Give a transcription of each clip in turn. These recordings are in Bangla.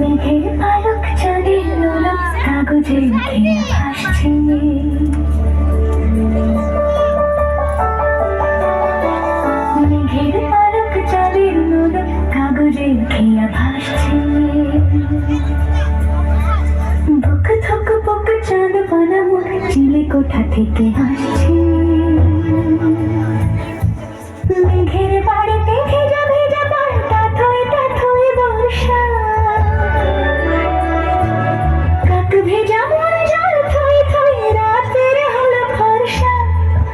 মেঘের পালক চাঁদের লোলক কাগজে লিখে ভাসছে। মেঘের পালক চাঁদের লোলক কাগজে লিখে ভাসছে। বুক থক বুক চাঁদ বানা মুখ চিলে কোঠা থেকে হাসছে। মেঘের বাড়িতে ভেজা ভেজা পাল্টা থই বর্ষা। কাক ভেজা মন জল থই থই রাতের হলো ফর্সা।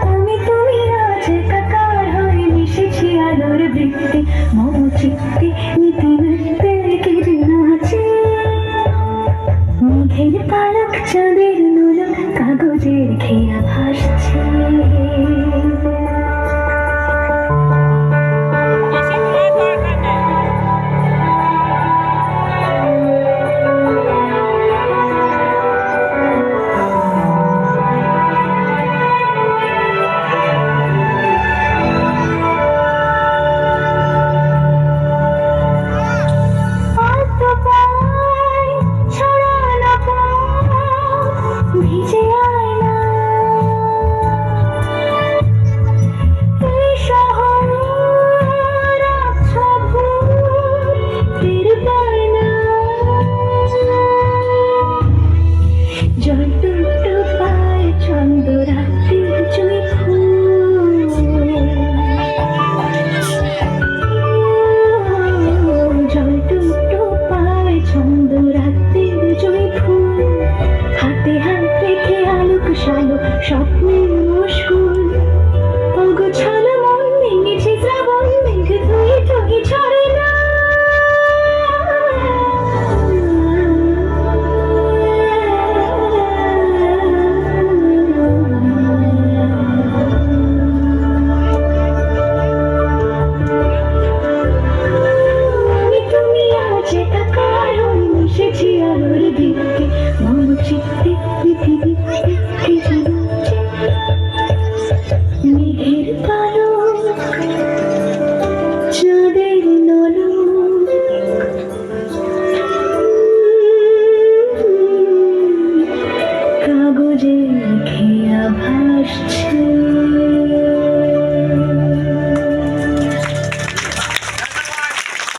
আমি তুমি আজ একাকার হয়ে মিশেছি আলোর বৃত্তে মম চিত্তে নিতে